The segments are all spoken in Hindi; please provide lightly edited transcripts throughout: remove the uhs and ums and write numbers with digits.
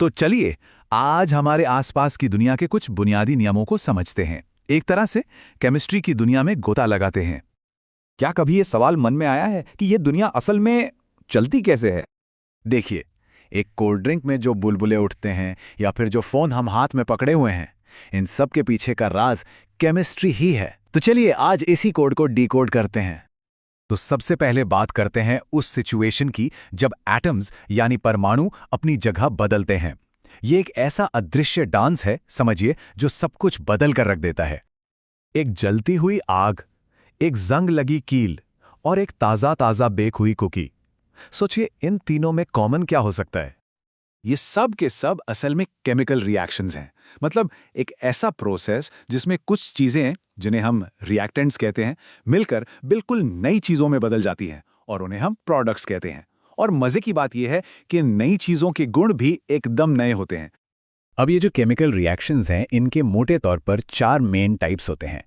तो चलिए आज हमारे आसपास की दुनिया के कुछ बुनियादी नियमों को समझते हैं। एक तरह से केमिस्ट्री की दुनिया में गोता लगाते हैं। क्या कभी ये सवाल मन में आया है कि ये दुनिया असल में चलती कैसे है? देखिए, एक कोल्ड ड्रिंक में जो बुलबुले उठते हैं या फिर जो फोन हम हाथ में पकड़े हुए हैं, इन सब के पीछे का राज केमिस्ट्री ही है। तो चलिए आज इसी कोड को डिकोड करते हैं। तो सबसे पहले बात करते हैं उस सिचुएशन की जब एटम्स यानी परमाणु अपनी जगह बदलते हैं। ये एक ऐसा अदृश्य डांस है, समझिए, जो सब कुछ बदल कर रख देता है। एक जलती हुई आग, एक जंग लगी कील और एक ताजा ताजा बेक हुई कुकी। सोचिए इन तीनों में कॉमन क्या हो सकता है? ये सब के सब असल में केमिकल रिएक्शंस हैं। मतलब एक ऐसा प्रोसेस जिसमें कुछ चीजें, जिन्हें हम रिएक्टेंट्स कहते हैं, मिलकर बिल्कुल नई चीजों में बदल जाती हैं और उन्हें हम प्रोडक्ट्स कहते हैं। और मजे की बात यह है कि नई चीजों के गुण भी एकदम नए होते हैं। अब ये जो केमिकल रिएक्शंस हैं, इनके मोटे तौर पर 4 मेन टाइप्स होते हैं।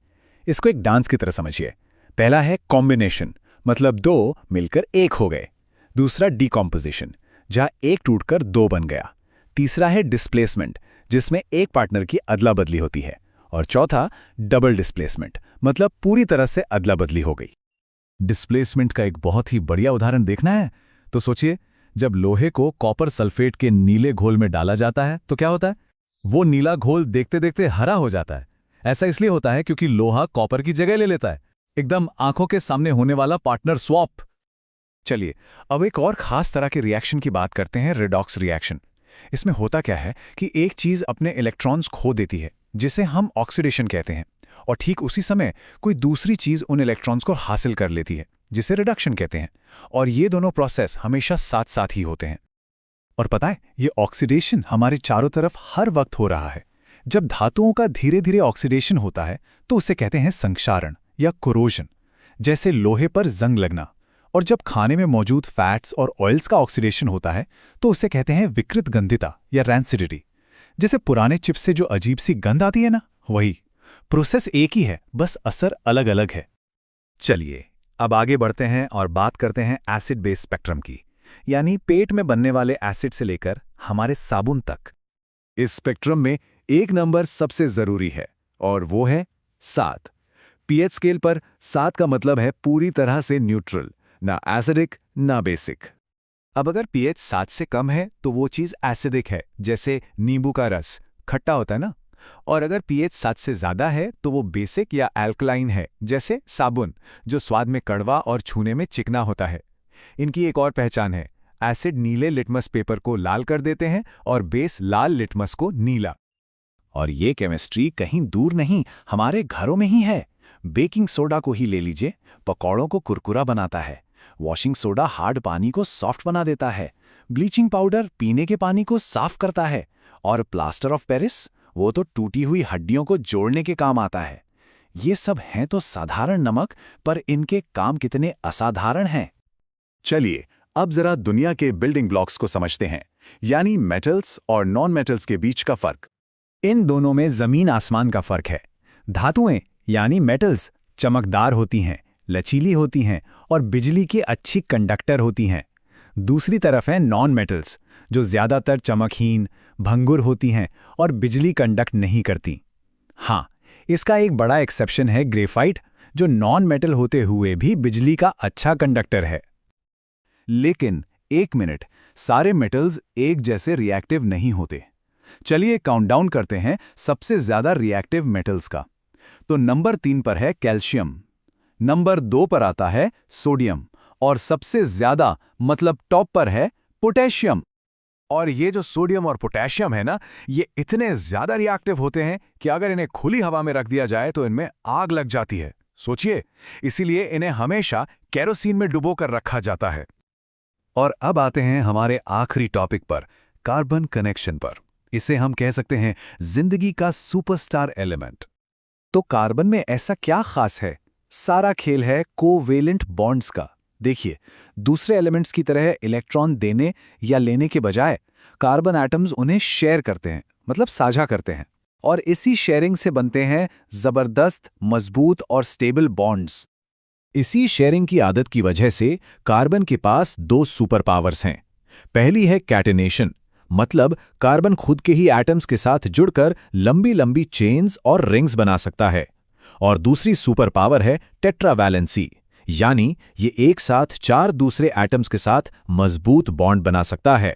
इसको एक डांस की तरह समझिए। पहला है कॉम्बिनेशन, मतलब दो मिलकर एक हो गए। दूसरा डिकॉम्पोजिशन, जहां एक टूटकर दो बन गया। तीसरा है डिस्प्लेसमेंट, जिसमें एक पार्टनर की अदला बदली होती है। और चौथा डबल डिस्प्लेसमेंट, मतलब पूरी तरह से अदला बदली हो गई। डिस्प्लेसमेंट का एक बहुत ही बढ़िया उदाहरण देखना है तो सोचिए, जब लोहे को कॉपर सल्फेट के नीले घोल में डाला जाता है तो क्या होता है? वो नीला घोल देखते देखते हरा हो जाता है। ऐसा इसलिए होता है क्योंकि लोहा कॉपर की जगह ले लेता है। एकदम आंखों के सामने होने वाला पार्टनर स्वैप। चलिए अब एक और खास तरह के रिएक्शन की बात करते हैं, रेडॉक्स रिएक्शन। इसमें होता क्या है कि एक चीज अपने इलेक्ट्रॉन्स खो देती है, जिसे हम ऑक्सीडेशन कहते हैं, और ठीक उसी समय कोई दूसरी चीज उन इलेक्ट्रॉन्स को हासिल कर लेती है, जिसे रिडक्शन कहते हैं। और ये दोनों प्रोसेस हमेशा साथ साथ ही होते हैं। और पता है, ये ऑक्सीडेशन हमारे चारों तरफ हर वक्त हो रहा है। जब धातुओं का धीरे धीरे ऑक्सीडेशन होता है तो उसे कहते हैं संक्षारण या कोरोजन, जैसे लोहे पर जंग लगना। और जब खाने में मौजूद फैट्स और ऑयल्स का ऑक्सीडेशन होता है तो उसे कहते हैं विकृत गंधिता या रैंसिडिटी। जैसे पुराने चिप्स से जो अजीब सी गंध आती है ना, वही प्रोसेस एक ही है, बस असर अलग अलग है। चलिए अब आगे बढ़ते हैं और बात करते हैं एसिड बेस स्पेक्ट्रम की, यानी पेट में बनने वाले एसिड से लेकर हमारे साबुन तक। इस स्पेक्ट्रम में एक नंबर सबसे जरूरी है और वो है 7। पीएच स्केल पर 7 का मतलब है पूरी तरह से न्यूट्रल, ना एसिडिक ना बेसिक। अब अगर पीएच 7 से कम है तो वो चीज एसिडिक है, जैसे नींबू का रस खट्टा होता है ना। और अगर पीएच 7 से ज्यादा है तो वो बेसिक या अल्कलाइन है, जैसे साबुन, जो स्वाद में कड़वा और छूने में चिकना होता है। इनकी एक और पहचान है, एसिड नीले लिटमस पेपर को लाल कर देते हैं और बेस लाल लिटमस को नीला। और ये केमिस्ट्री कहीं दूर नहीं, हमारे घरों में ही है। बेकिंग सोडा को ही ले लीजिए, पकौड़ों को कुरकुरा बनाता है। वॉशिंग सोडा हार्ड पानी को सॉफ्ट बना देता है। ब्लीचिंग पाउडर पीने के पानी को साफ करता है। और प्लास्टर ऑफ पेरिस, वो तो टूटी हुई हड्डियों को जोड़ने के काम आता है। ये सब हैं तो साधारण नमक, पर इनके काम कितने असाधारण हैं। चलिए अब जरा दुनिया के बिल्डिंग ब्लॉक्स को समझते हैं, यानी मेटल्स और नॉन मेटल्स के बीच का फर्क। इन दोनों में जमीन आसमान का फर्क है। धातुएं यानी मेटल्स चमकदार होती हैं, लचीली होती हैं और बिजली की अच्छी कंडक्टर होती हैं। दूसरी तरफ है नॉन मेटल्स, जो ज्यादातर चमकहीन, भंगुर होती हैं और बिजली कंडक्ट नहीं करती। हाँ, इसका एक बड़ा एक्सेप्शन है ग्रेफाइट, जो नॉन मेटल होते हुए भी बिजली का अच्छा कंडक्टर है। लेकिन एक मिनट, सारे मेटल्स एक जैसे रिएक्टिव नहीं होते। चलिए काउंटडाउन करते हैं सबसे ज्यादा रिएक्टिव मेटल्स का। तो नंबर 3 पर है कैल्शियम, नंबर 2 पर आता है सोडियम और सबसे ज्यादा मतलब टॉप पर है पोटेशियम। और ये जो सोडियम और पोटेशियम है ना, ये इतने ज्यादा रिएक्टिव होते हैं कि अगर इन्हें खुली हवा में रख दिया जाए तो इनमें आग लग जाती है। सोचिए, इसीलिए इन्हें हमेशा केरोसिन में डुबो कर रखा जाता है। और अब आते हैं हमारे आखिरी टॉपिक पर, कार्बन कनेक्शन पर। इसे हम कह सकते हैं जिंदगी का सुपरस्टार एलिमेंट। तो कार्बन में ऐसा क्या खास है? सारा खेल है कोवेलेंट बॉन्ड्स का। देखिए, दूसरे एलिमेंट्स की तरह इलेक्ट्रॉन देने या लेने के बजाय कार्बन एटम्स उन्हें शेयर करते हैं, मतलब साझा करते हैं। और इसी शेयरिंग से बनते हैं जबरदस्त, मजबूत और स्टेबल बॉन्ड्स। इसी शेयरिंग की आदत की वजह से कार्बन के पास 2 सुपर पावर्स हैं। पहली है कैटेनेशन, मतलब कार्बन खुद के ही एटम्स के साथ जुड़कर लंबी लंबी चेन्स और रिंग्स बना सकता है। और दूसरी सुपर पावर है टेट्रावैलेंसी, यानी ये एक साथ 4 दूसरे एटम्स के साथ मजबूत बॉन्ड बना सकता है।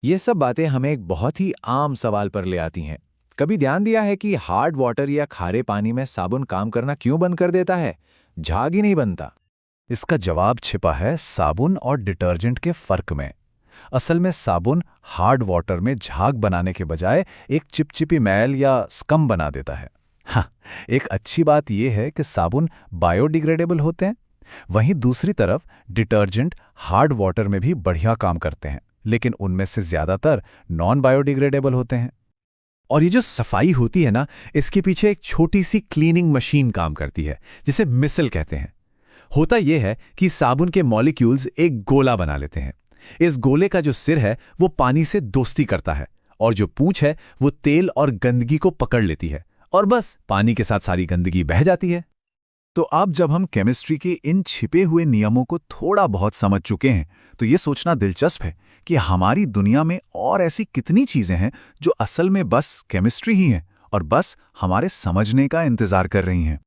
ये सब बातें हमें एक बहुत ही आम सवाल पर ले आती हैं। कभी ध्यान दिया है कि हार्ड वाटर या खारे पानी में साबुन काम करना क्यों बंद कर देता है? झाग ही नहीं बनता। इसका जवाब छिपा है साबुन और डिटर्जेंट के फर्क में। असल में साबुन हार्ड वाटर में झाग बनाने के बजाय एक चिपचिपी मैल या स्कम बना देता है। हाँ, एक अच्छी बात यह है कि साबुन बायोडिग्रेडेबल होते हैं, वहीं दूसरी तरफ डिटर्जेंट हार्ड वाटर में भी बढ़िया काम करते हैं, लेकिन उनमें से ज्यादातर नॉन बायोडिग्रेडेबल होते हैं। और ये जो सफाई होती है ना, इसके पीछे एक छोटी सी क्लीनिंग मशीन काम करती है, जिसे मिसल कहते हैं। होता यह है कि साबुन के मॉलिक्यूल्स एक गोला बना लेते हैं। इस गोले का जो सिर है वो पानी से दोस्ती करता है, और जो पूंछ है वो तेल और गंदगी को पकड़ लेती है, और बस पानी के साथ सारी गंदगी बह जाती है। तो अब जब हम केमिस्ट्री के इन छिपे हुए नियमों को थोड़ा बहुत समझ चुके हैं, तो ये सोचना दिलचस्प है कि हमारी दुनिया में और ऐसी कितनी चीजें हैं जो असल में बस केमिस्ट्री ही हैं और बस हमारे समझने का इंतजार कर रही हैं।